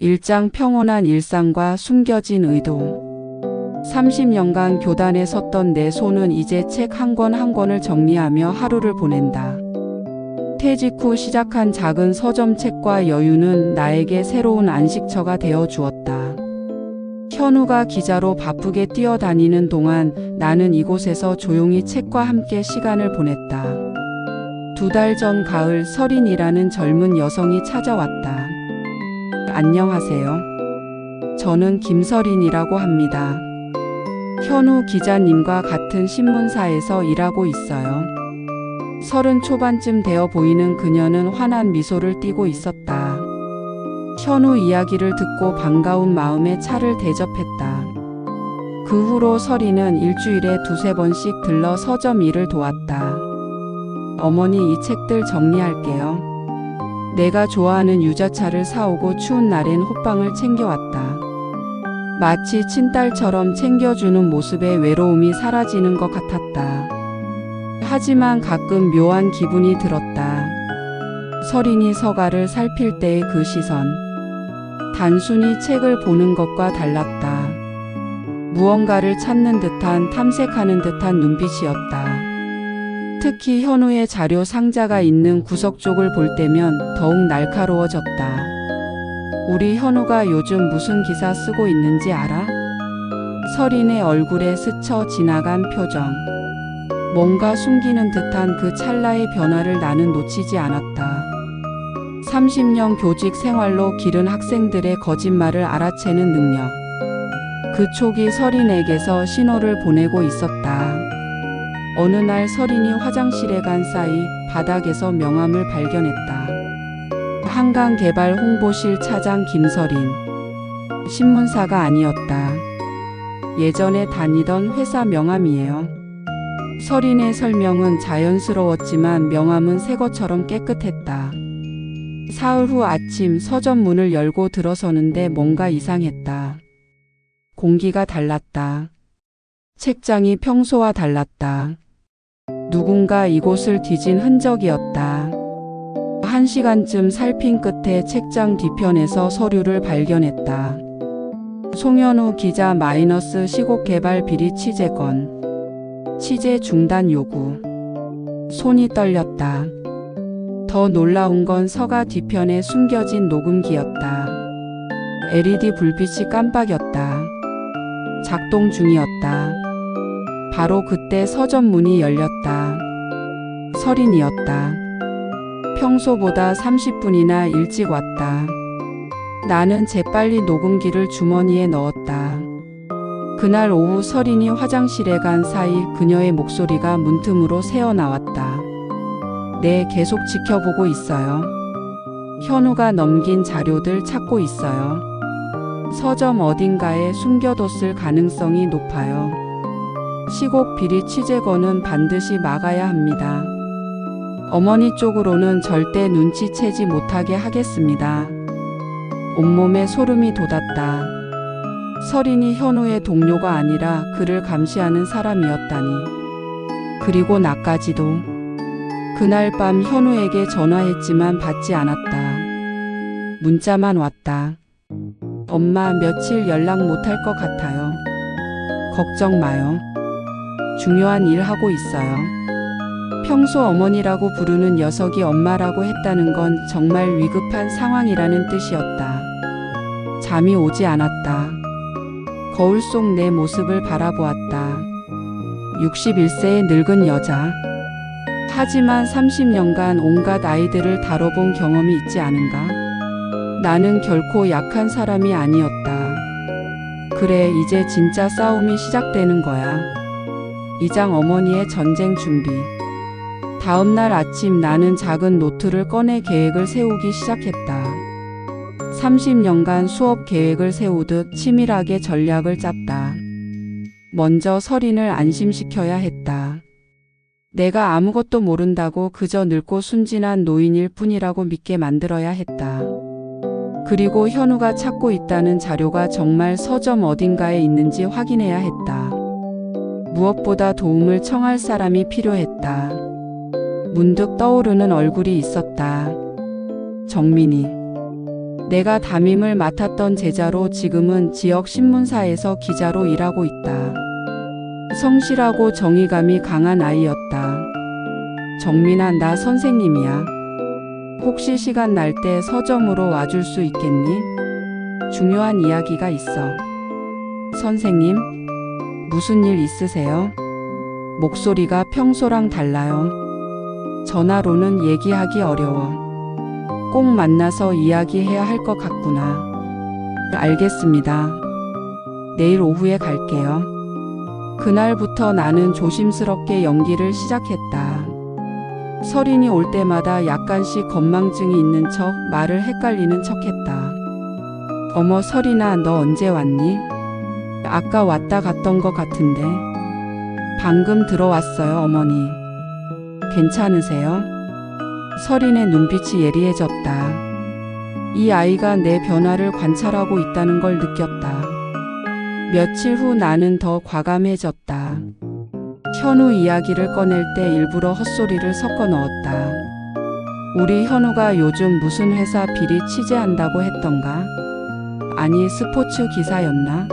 일장 평온한 일상과 숨겨진 의도. 30년간 교단에 섰던 내 손은 이제 책 한 권 한 권을 정리하며 하루를 보낸다. 퇴직 후 시작한 작은 서점책과 여유는 나에게 새로운 안식처가 되어 주었다. 현우가 기자로 바쁘게 뛰어다니는 동안 나는 이곳에서 조용히 책과 함께 시간을 보냈다. 2달 전 가을 설인이라는 젊은 여성이 찾아왔다. 안녕하세요. 저는 김설인이라고 합니다. 현우 기자님과 같은 신문사에서 일하고 있어요. 30 초반쯤 되어 보이는 그녀는 환한 미소를 띠고 있었다. 현우 이야기를 듣고 반가운 마음에 차를 대접했다. 그 후로 설이는 일주일에 2~3번씩 들러 서점 일을 도왔다. 어머니, 이 책들 정리할게요. 내가 좋아하는 유자차를 사오고 추운 날엔 호빵을 챙겨왔다. 마치 친딸처럼 챙겨주는 모습에 외로움이 사라지는 것 같았다. 하지만 가끔 묘한 기분이 들었다. 설인이 서가를 살필 때의 그 시선. 단순히 책을 보는 것과 달랐다. 무언가를 찾는 듯한, 탐색하는 듯한 눈빛이었다. 특히 현우의 자료 상자가 있는 구석 쪽을 볼 때면 더욱 날카로워졌다. 우리 현우가 요즘 무슨 기사 쓰고 있는지 알아? 설인의 얼굴에 스쳐 지나간 표정. 뭔가 숨기는 듯한 그 찰나의 변화를 나는 놓치지 않았다. 30년 교직 생활로 기른 학생들의 거짓말을 알아채는 능력. 그 촉이 설인에게서 신호를 보내고 있었다. 어느 날 설인이 화장실에 간 사이 바닥에서 명함을 발견했다. 한강개발 홍보실 차장 김설인. 신문사가 아니었다. 예전에 다니던 회사 명함이에요. 설인의 설명은 자연스러웠지만 명함은 새 것처럼 깨끗했다. 사흘 후 아침 서점 문을 열고 들어서는데 뭔가 이상했다. 공기가 달랐다. 책장이 평소와 달랐다. 누군가 이곳을 뒤진 흔적이었다. 1시간쯤 살핀 끝에 책장 뒤편에서 서류를 발견했다. 송현우 기자 마이너스 시곡 개발 비리 취재 건. 취재 중단 요구. 손이 떨렸다. 더 놀라운 건 서가 뒤편에 숨겨진 녹음기였다. LED 불빛이 깜빡였다. 작동 중이었다. 바로 그때 서점 문이 열렸다. 설인이었다. 평소보다 30분이나 일찍 왔다. 나는 재빨리 녹음기를 주머니에 넣었다. 그날 오후 설인이 화장실에 간 사이 그녀의 목소리가 문틈으로 새어나왔다. 네, 계속 지켜보고 있어요. 현우가 넘긴 자료들 찾고 있어요. 서점 어딘가에 숨겨뒀을 가능성이 높아요. 시곡 비리 취재건은 반드시 막아야 합니다. 어머니 쪽으로는 절대 눈치채지 못하게 하겠습니다. 온몸에 소름이 돋았다. 설인이 현우의 동료가 아니라 그를 감시하는 사람이었다니. 그리고 나까지도. 그날 밤 현우에게 전화했지만 받지 않았다. 문자만 왔다. 엄마, 며칠 연락 못할 것 같아요. 걱정 마요. 중요한 일 하고 있어요. 평소 어머니라고 부르는 녀석이 엄마라고 했다는 건 정말 위급한 상황이라는 뜻이었다. 잠이 오지 않았다. 거울 속 내 모습을 바라보았다. 61세의 늙은 여자. 하지만 30년간 온갖 아이들을 다뤄본 경험이 있지 않은가? 나는 결코 약한 사람이 아니었다. 그래, 이제 진짜 싸움이 시작되는 거야. 이장 어머니의 전쟁 준비. 다음 날 아침 나는 작은 노트를 꺼내 계획을 세우기 시작했다. 30년간 수업 계획을 세우듯 치밀하게 전략을 짰다. 먼저 설인을 안심시켜야 했다. 내가 아무것도 모른다고 그저 늙고 순진한 노인일 뿐이라고 믿게 만들어야 했다. 그리고 현우가 찾고 있다는 자료가 정말 서점 어딘가에 있는지 확인해야 했다. 무엇보다 도움을 청할 사람이 필요했다. 문득 떠오르는 얼굴이 있었다. 정민이. 내가 담임을 맡았던 제자로 지금은 지역 신문사에서 기자로 일하고 있다. 성실하고 정의감이 강한 아이였다. 정민아, 나 선생님이야. 혹시 시간 날 때 서점으로 와줄 수 있겠니? 중요한 이야기가 있어. 선생님, 무슨 일 있으세요? 목소리가 평소랑 달라요. 전화로는 얘기하기 어려워. 꼭 만나서 이야기해야 할 것 같구나. 알겠습니다. 내일 오후에 갈게요. 그날부터 나는 조심스럽게 연기를 시작했다. 설인이 올 때마다 약간씩 건망증이 있는 척, 말을 헷갈리는 척 했다. 어머, 설인아, 너 언제 왔니? 아까 왔다 갔던 것 같은데. 방금 들어왔어요, 어머니. 괜찮으세요? 설인의 눈빛이 예리해졌다. 이 아이가 내 변화를 관찰하고 있다는 걸 느꼈다. 며칠 후 나는 더 과감해졌다. 현우 이야기를 꺼낼 때 일부러 헛소리를 섞어 넣었다. 우리 현우가 요즘 무슨 회사 비리 취재한다고 했던가? 아니, 스포츠 기사였나?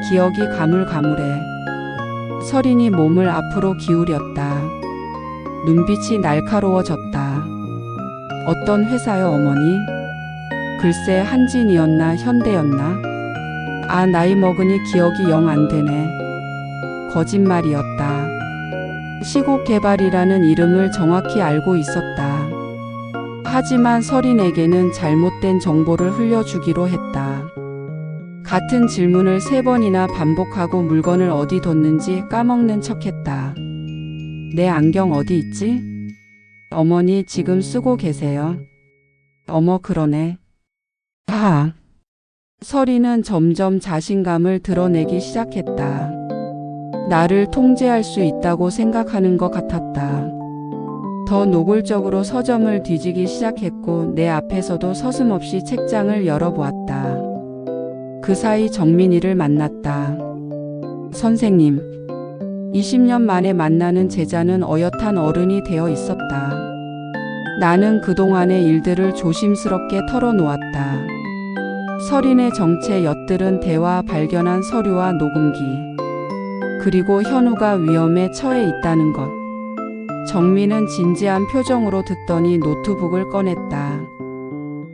기억이 가물가물해. 설인이 몸을 앞으로 기울였다. 눈빛이 날카로워졌다. 어떤 회사요, 어머니? 글쎄, 한진이었나 현대였나? 아, 나이 먹으니 기억이 영 안 되네. 거짓말이었다. 시곡개발이라는 이름을 정확히 알고 있었다. 하지만 설인에게는 잘못된 정보를 흘려주기로 했다. 같은 질문을 3번이나 반복하고 물건을 어디 뒀는지 까먹는 척했다. 내 안경 어디 있지? 어머니 지금 쓰고 계세요. 어머, 그러네. 하. 설인은 점점 자신감을 드러내기 시작했다. 나를 통제할 수 있다고 생각하는 것 같았다. 더 노골적으로 서점을 뒤지기 시작했고 내 앞에서도 서슴없이 책장을 열어보았다. 그 사이 정민이를 만났다. 선생님, 20년 만에 만나는 제자는 어엿한 어른이 되어 있었다. 나는 그동안의 일들을 조심스럽게 털어놓았다. 설인의 정체 엿들은 대화, 발견한 서류와 녹음기. 그리고 현우가 위험에 처해 있다는 것. 정민은 진지한 표정으로 듣더니 노트북을 꺼냈다.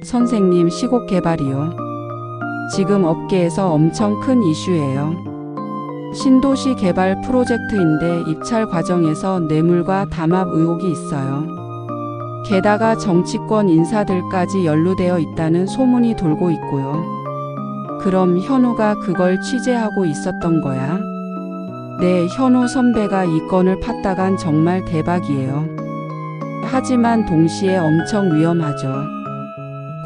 선생님, 시곡개발이요. 지금 업계에서 엄청 큰 이슈예요. 신도시 개발 프로젝트인데 입찰 과정에서 뇌물과 담합 의혹이 있어요. 게다가 정치권 인사들까지 연루되어 있다는 소문이 돌고 있고요. 그럼 현우가 그걸 취재하고 있었던 거야? 네, 현우 선배가 이 건을 팠다간 정말 대박이에요. 하지만 동시에 엄청 위험하죠.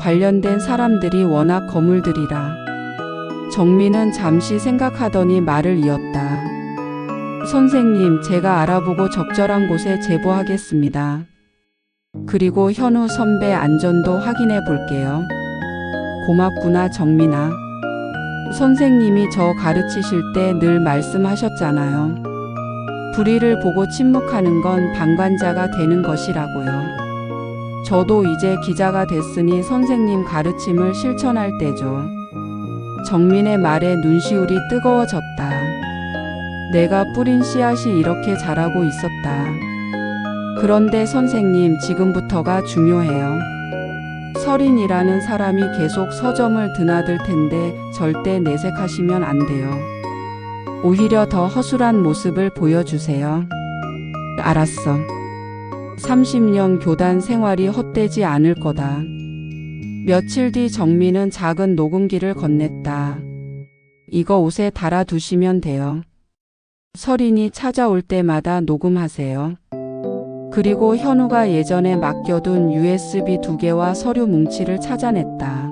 관련된 사람들이 워낙 거물들이라. 정민은 잠시 생각하더니 말을 이었다. 선생님, 제가 알아보고 적절한 곳에 제보하겠습니다. 그리고 현우 선배 안전도 확인해 볼게요. 고맙구나, 정민아. 선생님이 저 가르치실 때 늘 말씀하셨잖아요. 불의를 보고 침묵하는 건 방관자가 되는 것이라고요. 저도 이제 기자가 됐으니 선생님 가르침을 실천할 때죠. 정민의 말에 눈시울이 뜨거워졌다. 내가 뿌린 씨앗이 이렇게 자라고 있었다. 그런데 선생님, 지금부터가 중요해요. 설인이라는 사람이 계속 서점을 드나들 텐데 절대 내색하시면 안 돼요. 오히려 더 허술한 모습을 보여주세요. 알았어. 30년 교단 생활이 헛되지 않을 거다. 며칠 뒤 정민은 작은 녹음기를 건넸다. 이거 옷에 달아두시면 돼요. 설인이 찾아올 때마다 녹음하세요. 그리고 현우가 예전에 맡겨둔 USB 2개와 서류 뭉치를 찾아냈다.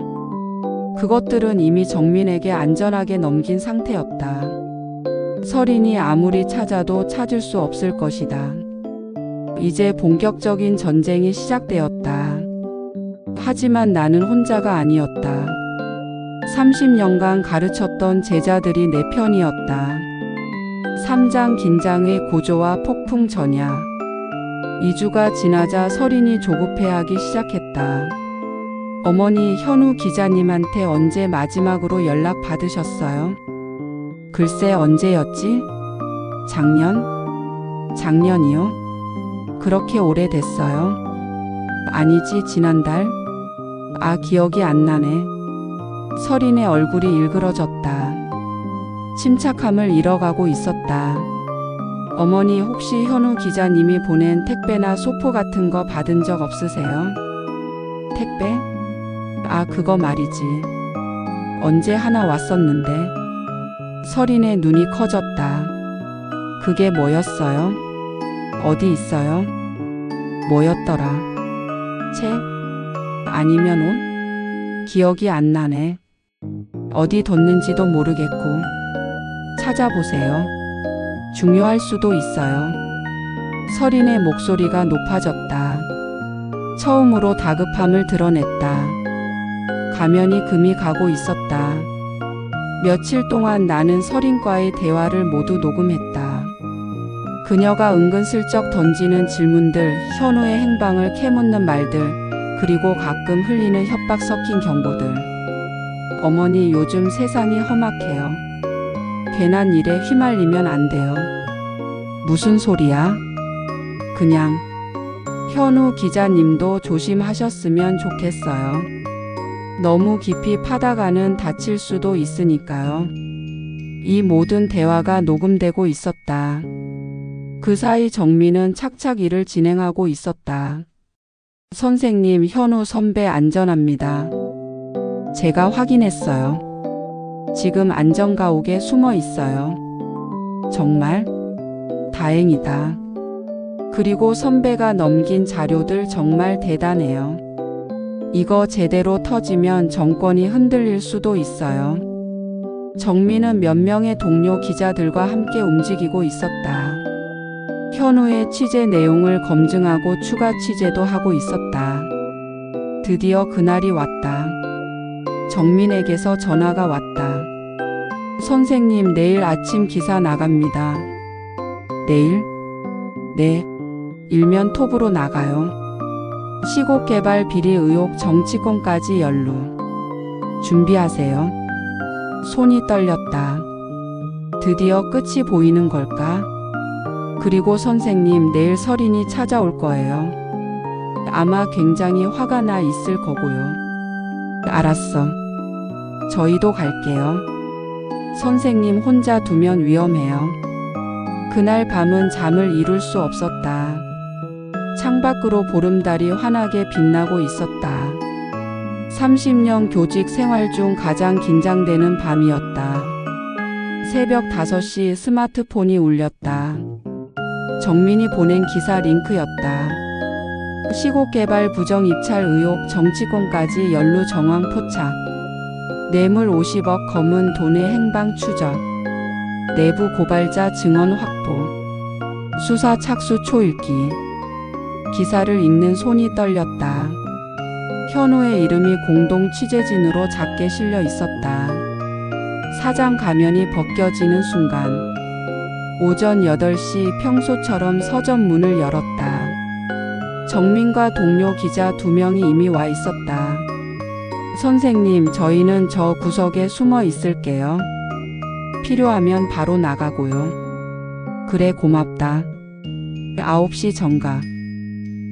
그것들은 이미 정민에게 안전하게 넘긴 상태였다. 설인이 아무리 찾아도 찾을 수 없을 것이다. 이제 본격적인 전쟁이 시작되었다. 하지만 나는 혼자가 아니었다. 30년간 가르쳤던 제자들이 내 편이었다. 삼장 긴장의 고조와 폭풍 전야. 2주가 지나자 설인이 조급해하기 시작했다. 어머니, 현우 기자님한테 언제 마지막으로 연락 받으셨어요? 글쎄, 언제였지? 작년이요? 그렇게 오래됐어요? 아니지, 지난달? 아, 기억이 안 나네. 설인의 얼굴이 일그러졌다. 침착함을 잃어가고 있었다. 어머니, 혹시 현우 기자님이 보낸 택배나 소포 같은 거 받은 적 없으세요? 택배? 아, 그거 말이지. 언제 하나 왔었는데. 설인의 눈이 커졌다. 그게 뭐였어요? 어디 있어요? 뭐였더라? 책? 아니면 옷? 기억이 안 나네. 어디 뒀는지도 모르겠고. 찾아보세요. 중요할 수도 있어요. 설인의 목소리가 높아졌다. 처음으로 다급함을 드러냈다. 가면이 금이 가고 있었다. 며칠 동안 나는 설인과의 대화를 모두 녹음했다. 그녀가 은근슬쩍 던지는 질문들, 현우의 행방을 캐묻는 말들, 그리고 가끔 흘리는 협박 섞인 경고들. 어머니, 요즘 세상이 험악해요. 괜한 일에 휘말리면 안 돼요. 무슨 소리야? 그냥 현우 기자님도 조심하셨으면 좋겠어요. 너무 깊이 파다가는 다칠 수도 있으니까요. 이 모든 대화가 녹음되고 있었다. 그 사이 정민은 착착 일을 진행하고 있었다. 선생님, 현우 선배 안전합니다. 제가 확인했어요. 지금 안전가옥에 숨어 있어요. 정말? 다행이다. 그리고 선배가 넘긴 자료들 정말 대단해요. 이거 제대로 터지면 정권이 흔들릴 수도 있어요. 정민은 몇 명의 동료 기자들과 함께 움직이고 있었다. 현우의 취재 내용을 검증하고 추가 취재도 하고 있었다. 드디어 그날이 왔다. 정민에게서 전화가 왔다. 선생님, 내일 아침 기사 나갑니다. 내일? 네. 일면 톱으로 나가요. 시곡개발 비리 의혹 정치권까지 연루. 준비하세요. 손이 떨렸다. 드디어 끝이 보이는 걸까? 그리고 선생님, 내일 설인이 찾아올 거예요. 아마 굉장히 화가 나 있을 거고요. 알았어. 저희도 갈게요. 선생님 혼자 두면 위험해요. 그날 밤은 잠을 이룰 수 없었다. 창밖으로 보름달이 환하게 빛나고 있었다. 30년 교직 생활 중 가장 긴장되는 밤이었다. 새벽 5시 스마트폰이 울렸다. 정민이 보낸 기사 링크였다. 시곡개발 부정 입찰 의혹 정치권까지 연루 정황 포착. 뇌물 50억 검은 돈의 행방 추적. 내부 고발자 증언 확보. 수사 착수 초읽기. 기사를 읽는 손이 떨렸다. 현우의 이름이 공동 취재진으로 작게 실려 있었다. 사장 가면이 벗겨지는 순간. 오전 8시 평소처럼 서점 문을 열었다. 정민과 동료 기자 2명이 이미 와 있었다. 선생님, 저희는 저 구석에 숨어 있을게요. 필요하면 바로 나가고요. 그래, 고맙다. 9시 정각.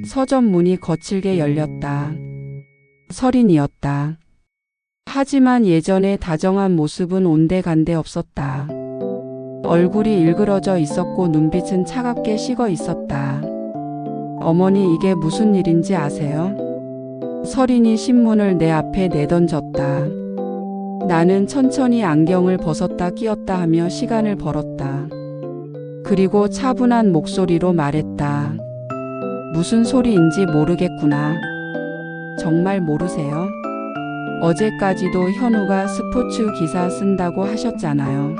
서점 문이 거칠게 열렸다. 설인이었다. 하지만 예전의 다정한 모습은 온데간데 없었다. 얼굴이 일그러져 있었고 눈빛은 차갑게 식어 있었다. 어머니, 이게 무슨 일인지 아세요? 설인이 신문을 내 앞에 내던졌다. 나는 천천히 안경을 벗었다 끼었다 하며 시간을 벌었다. 그리고 차분한 목소리로 말했다. 무슨 소리인지 모르겠구나. 정말 모르세요? 어제까지도 현우가 스포츠 기사 쓴다고 하셨잖아요.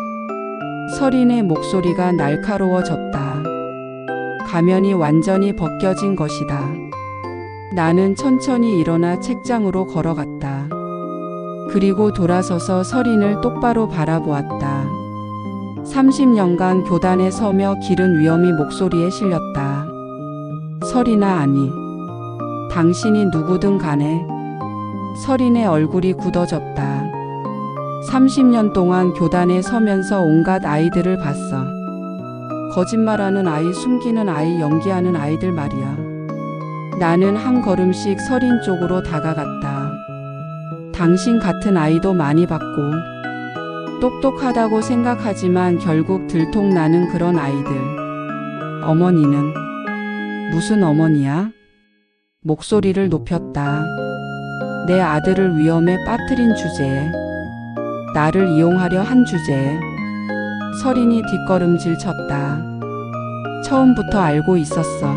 설인의 목소리가 날카로워졌다. 가면이 완전히 벗겨진 것이다. 나는 천천히 일어나 책장으로 걸어갔다. 그리고 돌아서서 설인을 똑바로 바라보았다. 30년간 교단에 서며 기른 위엄이 목소리에 실렸다. 설인아, 아니. 당신이 누구든 간에 서린의 얼굴이 굳어졌다. 30년 동안 교단에 서면서 온갖 아이들을 봤어. 거짓말하는 아이, 숨기는 아이, 연기하는 아이들 말이야. 나는 한 걸음씩 서린 쪽으로 다가갔다. 당신 같은 아이도 많이 봤고, 똑똑하다고 생각하지만 결국 들통나는 그런 아이들. 어머니는 무슨 어머니야? 목소리를 높였다. 내 아들을 위험에 빠뜨린 주제에, 나를 이용하려 한 주제에. 서린이 뒷걸음질 쳤다. 처음부터 알고 있었어.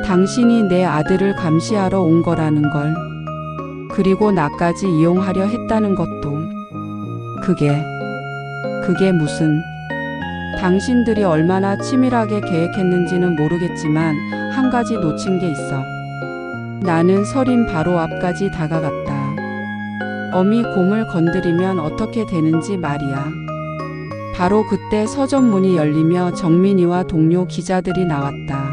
당신이 내 아들을 감시하러 온 거라는 걸. 그리고 나까지 이용하려 했다는 것도. 그게 무슨. 당신들이 얼마나 치밀하게 계획했는지는 모르겠지만 한 가지 놓친 게 있어. 나는 서린 바로 앞까지 다가갔다. 어미 곰을 건드리면 어떻게 되는지 말이야. 바로 그때 서점 문이 열리며 정민이와 동료 기자들이 나왔다.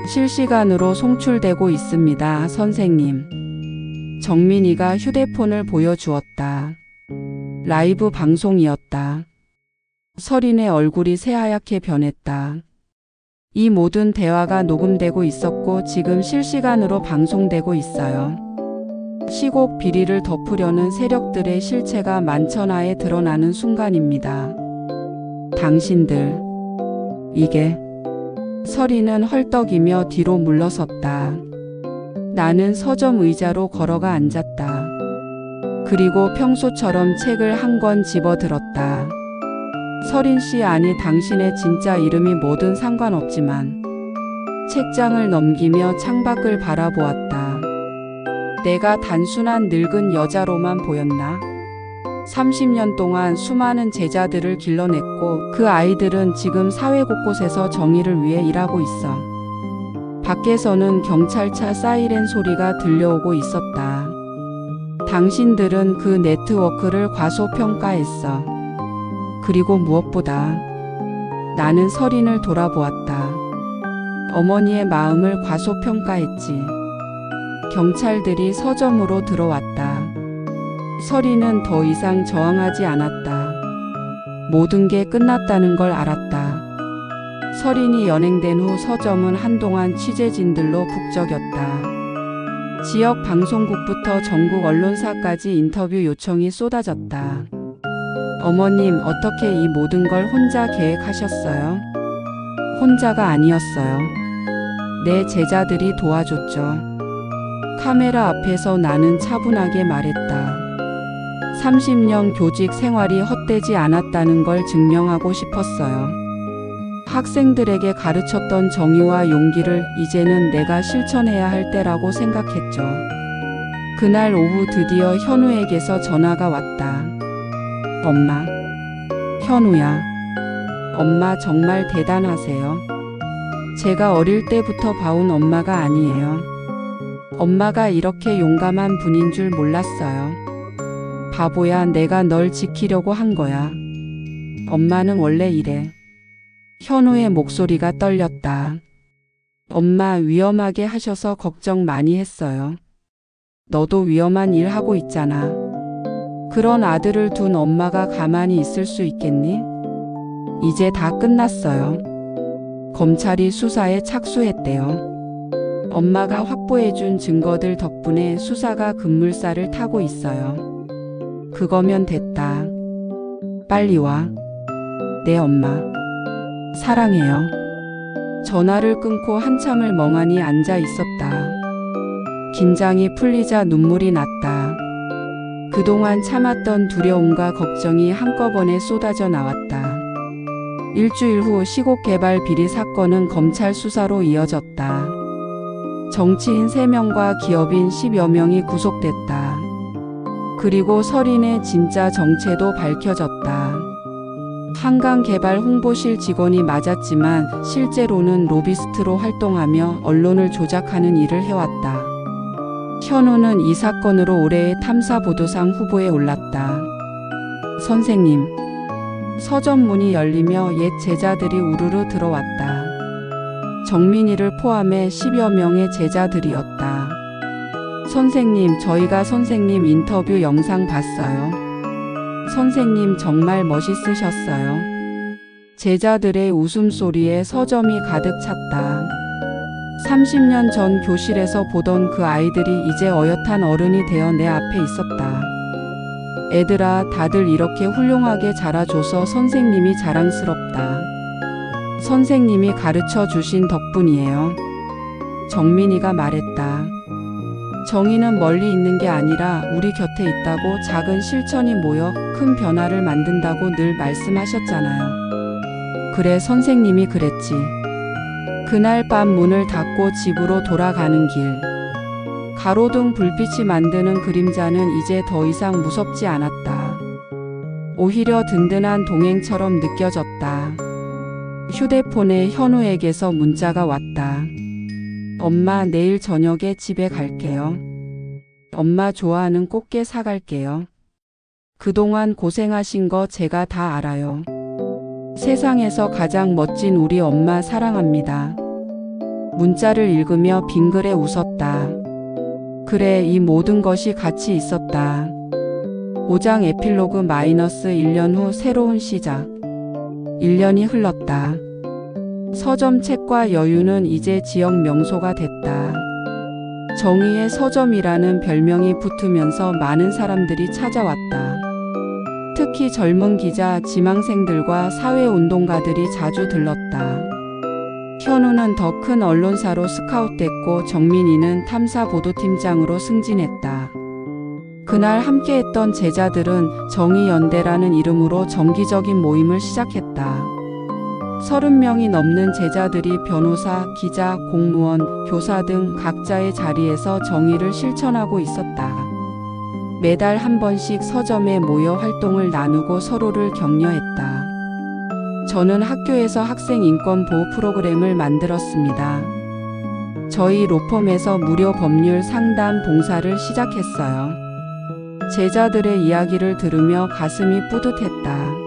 실시간으로 송출되고 있습니다, 선생님. 정민이가 휴대폰을 보여주었다. 라이브 방송이었다. 서린의 얼굴이 새하얗게 변했다. 이 모든 대화가 녹음되고 있었고 지금 실시간으로 방송되고 있어요. 시국 비리를 덮으려는 세력들의 실체가 만천하에 드러나는 순간입니다. 당신들, 이게. 서린은 헐떡이며 뒤로 물러섰다. 나는 서점 의자로 걸어가 앉았다. 그리고 평소처럼 책을 한 권 집어들었다. 서린 씨, 아니 당신의 진짜 이름이 뭐든 상관없지만. 책장을 넘기며 창밖을 바라보았다. 내가 단순한 늙은 여자로만 보였나? 30년 동안 수많은 제자들을 길러냈고 그 아이들은 지금 사회 곳곳에서 정의를 위해 일하고 있어. 밖에서는 경찰차 사이렌 소리가 들려오고 있었다. 당신들은 그 네트워크를 과소평가했어. 그리고 무엇보다 나는 서린을 돌아보았다. 어머니의 마음을 과소평가했지. 경찰들이 서점으로 들어왔다. 서린은 더 이상 저항하지 않았다. 모든 게 끝났다는 걸 알았다. 서린이 연행된 후 서점은 한동안 취재진들로 북적였다. 지역 방송국부터 전국 언론사까지 인터뷰 요청이 쏟아졌다. 어머님, 어떻게 이 모든 걸 혼자 계획하셨어요? 혼자가 아니었어요. 내 제자들이 도와줬죠. 카메라 앞에서 나는 차분하게 말했다. 30년 교직 생활이 헛되지 않았다는 걸 증명하고 싶었어요. 학생들에게 가르쳤던 정의와 용기를 이제는 내가 실천해야 할 때라고 생각했죠. 그날 오후 드디어 현우에게서 전화가 왔다. 엄마. 현우야. 엄마 정말 대단하세요. 제가 어릴 때부터 봐온 엄마가 아니에요. 엄마가 이렇게 용감한 분인 줄 몰랐어요. 바보야, 내가 널 지키려고 한 거야. 엄마는 원래 이래. 현우의 목소리가 떨렸다. 엄마, 위험하게 하셔서 걱정 많이 했어요. 너도 위험한 일 하고 있잖아. 그런 아들을 둔 엄마가 가만히 있을 수 있겠니? 이제 다 끝났어요. 검찰이 수사에 착수했대요. 엄마가 확보해준 증거들 덕분에 수사가 급물살을 타고 있어요. 그거면 됐다. 빨리 와. 네, 엄마. 사랑해요. 전화를 끊고 한참을 멍하니 앉아 있었다. 긴장이 풀리자 눈물이 났다. 그동안 참았던 두려움과 걱정이 한꺼번에 쏟아져 나왔다. 일주일 후 시곡개발 비리 사건은 검찰 수사로 이어졌다. 정치인 3명과 기업인 10여 명이 구속됐다. 그리고 서린의 진짜 정체도 밝혀졌다. 한강개발 홍보실 직원이 맞았지만 실제로는 로비스트로 활동하며 언론을 조작하는 일을 해왔다. 현우는 이 사건으로 올해의 탐사보도상 후보에 올랐다. 선생님. 서점 문이 열리며 옛 제자들이 우르르 들어왔다. 정민이를 포함해 10여 명의 제자들이었다. 선생님, 저희가 선생님 인터뷰 영상 봤어요. 선생님 정말 멋있으셨어요. 제자들의 웃음소리에 서점이 가득 찼다. 30년 전 교실에서 보던 그 아이들이 이제 어엿한 어른이 되어 내 앞에 있었다. 애들아, 다들 이렇게 훌륭하게 자라줘서 선생님이 자랑스럽다. 선생님이 가르쳐 주신 덕분이에요. 정민이가 말했다. 정의는 멀리 있는 게 아니라 우리 곁에 있다고. 작은 실천이 모여 큰 변화를 만든다고 늘 말씀하셨잖아요. 그래, 선생님이 그랬지. 그날 밤 문을 닫고 집으로 돌아가는 길. 가로등 불빛이 만드는 그림자는 이제 더 이상 무섭지 않았다. 오히려 든든한 동행처럼 느껴졌다. 휴대폰에 현우에게서 문자가 왔다. 엄마, 내일 저녁에 집에 갈게요. 엄마 좋아하는 꽃게 사갈게요. 그동안 고생하신 거 제가 다 알아요. 세상에서 가장 멋진 우리 엄마 사랑합니다. 문자를 읽으며 빙그레 웃었다. 그래, 이 모든 것이 같이 있었다. 5장 에필로그 -1년 후 새로운 시작. 1년이 흘렀다. 서점 책과 여유는 이제 지역 명소가 됐다. 정의의 서점이라는 별명이 붙으면서 많은 사람들이 찾아왔다. 특히 젊은 기자, 지망생들과 사회운동가들이 자주 들렀다. 현우는 더 큰 언론사로 스카웃됐고 정민이는 탐사보도팀장으로 승진했다. 그날 함께했던 제자들은 정의연대라는 이름으로 정기적인 모임을 시작했다. 30명이 넘는 제자들이 변호사, 기자, 공무원, 교사 등 각자의 자리에서 정의를 실천하고 있었다. 매달 한 번씩 서점에 모여 활동을 나누고 서로를 격려했다. 저는 학교에서 학생 인권 보호 프로그램을 만들었습니다. 저희 로펌에서 무료 법률 상담 봉사를 시작했어요. 제자들의 이야기를 들으며 가슴이 뿌듯했다.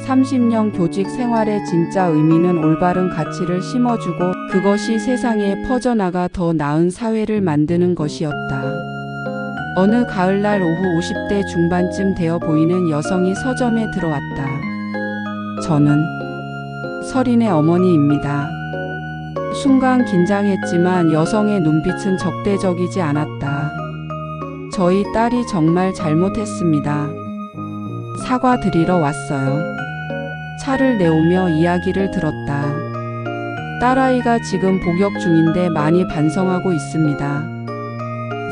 30년 교직 생활의 진짜 의미는 올바른 가치를 심어주고 그것이 세상에 퍼져나가 더 나은 사회를 만드는 것이었다. 어느 가을날 오후 50대 중반쯤 되어 보이는 여성이 서점에 들어왔다. 저는 설인의 어머니입니다. 순간 긴장했지만 여성의 눈빛은 적대적이지 않았다. 저희 딸이 정말 잘못했습니다. 사과드리러 왔어요. 차를 내오며 이야기를 들었다. 딸아이가 지금 복역 중인데 많이 반성하고 있습니다.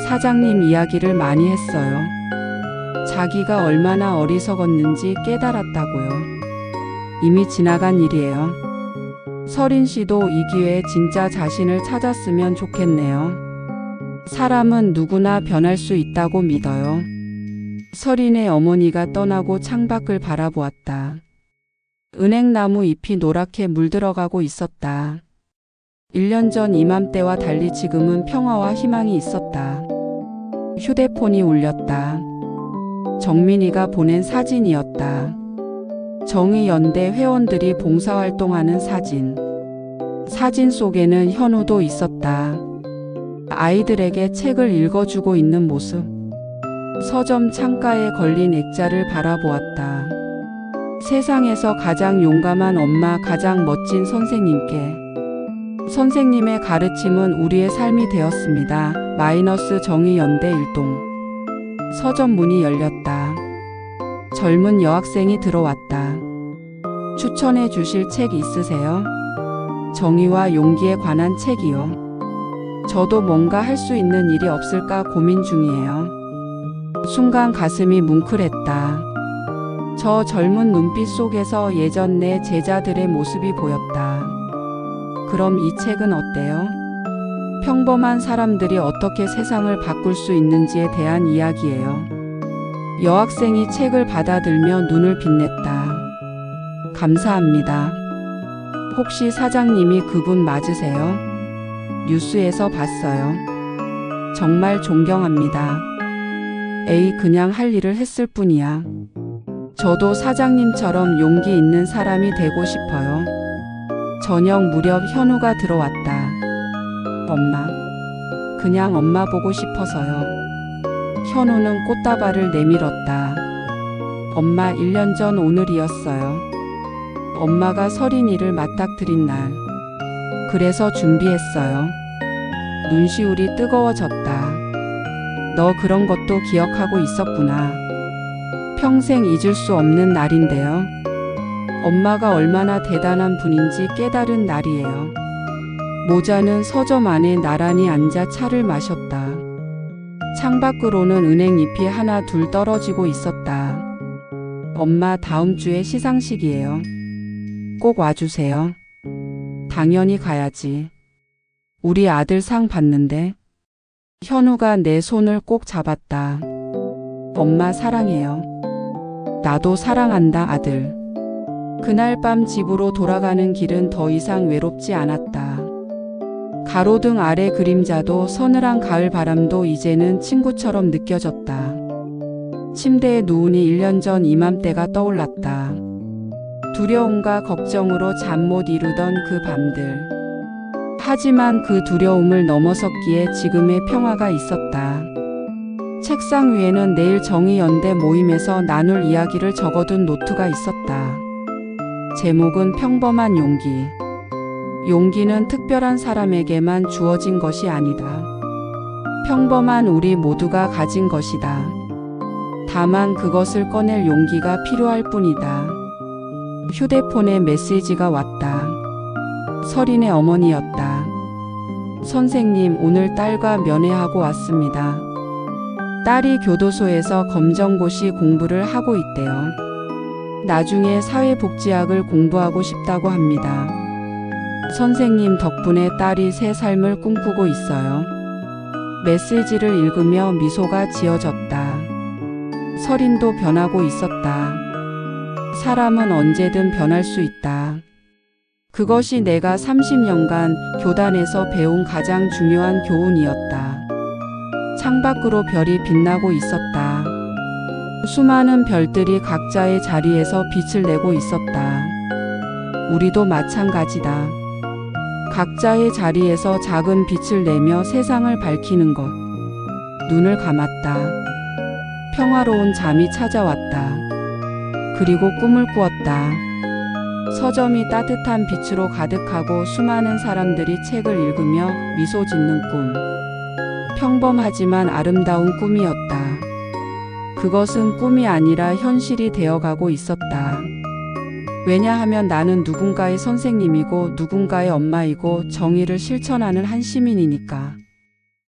사장님 이야기를 많이 했어요. 자기가 얼마나 어리석었는지 깨달았다고요. 이미 지나간 일이에요. 설인 씨도 이 기회에 진짜 자신을 찾았으면 좋겠네요. 사람은 누구나 변할 수 있다고 믿어요. 설인의 어머니가 떠나고 창밖을 바라보았다. 은행나무 잎이 노랗게 물들어가고 있었다. 1년 전 이맘때와 달리 지금은 평화와 희망이 있었다. 휴대폰이 울렸다. 정민이가 보낸 사진이었다. 정의연대 회원들이 봉사활동하는 사진. 사진 속에는 현우도 있었다. 아이들에게 책을 읽어주고 있는 모습. 서점 창가에 걸린 액자를 바라보았다. 세상에서 가장 용감한 엄마, 가장 멋진 선생님께. 선생님의 가르침은 우리의 삶이 되었습니다. 정의연대 일동. 서점 문이 열렸다. 젊은 여학생이 들어왔다. 추천해 주실 책 있으세요? 정의와 용기에 관한 책이요. 저도 뭔가 할 수 있는 일이 없을까 고민 중이에요. 순간 가슴이 뭉클했다. 저 젊은 눈빛 속에서 예전 내 제자들의 모습이 보였다. 그럼 이 책은 어때요? 평범한 사람들이 어떻게 세상을 바꿀 수 있는지에 대한 이야기예요. 여학생이 책을 받아들며 눈을 빛냈다. 감사합니다. 혹시 사장님이 그분 맞으세요? 뉴스에서 봤어요. 정말 존경합니다. 에이, 그냥 할 일을 했을 뿐이야. 저도 사장님처럼 용기 있는 사람이 되고 싶어요. 저녁 무렵 현우가 들어왔다. 엄마, 그냥 엄마 보고 싶어서요. 현우는 꽃다발을 내밀었다. 엄마 1년 전 오늘이었어요. 엄마가 서린이를 맞닥뜨린 날. 그래서 준비했어요. 눈시울이 뜨거워졌다. 너 그런 것도 기억하고 있었구나. 평생 잊을 수 없는 날인데요. 엄마가 얼마나 대단한 분인지 깨달은 날이에요. 모자는 서점 안에 나란히 앉아 차를 마셨다. 창밖으로는 은행잎이 하나 둘 떨어지고 있었다. 엄마 다음 주에 시상식이에요. 꼭 와주세요. 당연히 가야지. 우리 아들 상 받는데. 현우가 내 손을 꼭 잡았다. 엄마 사랑해요. 나도 사랑한다 아들. 그날 밤 집으로 돌아가는 길은 더 이상 외롭지 않았다. 가로등 아래 그림자도 서늘한 가을 바람도 이제는 친구처럼 느껴졌다. 침대에 누우니 1년 전 이맘때가 떠올랐다. 두려움과 걱정으로 잠 못 이루던 그 밤들. 하지만 그 두려움을 넘어섰기에 지금의 평화가 있었다. 책상 위에는 내일 정의연대 모임에서 나눌 이야기를 적어둔 노트가 있었다. 제목은 평범한 용기. 용기는 특별한 사람에게만 주어진 것이 아니다. 평범한 우리 모두가 가진 것이다. 다만 그것을 꺼낼 용기가 필요할 뿐이다. 휴대폰에 메시지가 왔다. 서린의 어머니였다. 선생님, 오늘 딸과 면회하고 왔습니다. 딸이 교도소에서 검정고시 공부를 하고 있대요. 나중에 사회복지학을 공부하고 싶다고 합니다. 선생님 덕분에 딸이 새 삶을 꿈꾸고 있어요. 메시지를 읽으며 미소가 지어졌다. 서린도 변하고 있었다. 사람은 언제든 변할 수 있다. 그것이 내가 30년간 교단에서 배운 가장 중요한 교훈이었다. 창밖으로 별이 빛나고 있었다. 수많은 별들이 각자의 자리에서 빛을 내고 있었다. 우리도 마찬가지다. 각자의 자리에서 작은 빛을 내며 세상을 밝히는 것. 눈을 감았다. 평화로운 잠이 찾아왔다. 그리고 꿈을 꾸었다. 서점이 따뜻한 빛으로 가득하고 수많은 사람들이 책을 읽으며 미소 짓는 꿈. 평범하지만 아름다운 꿈이었다. 그것은 꿈이 아니라 현실이 되어가고 있었다. 왜냐하면 나는 누군가의 선생님이고 누군가의 엄마이고 정의를 실천하는 한 시민이니까.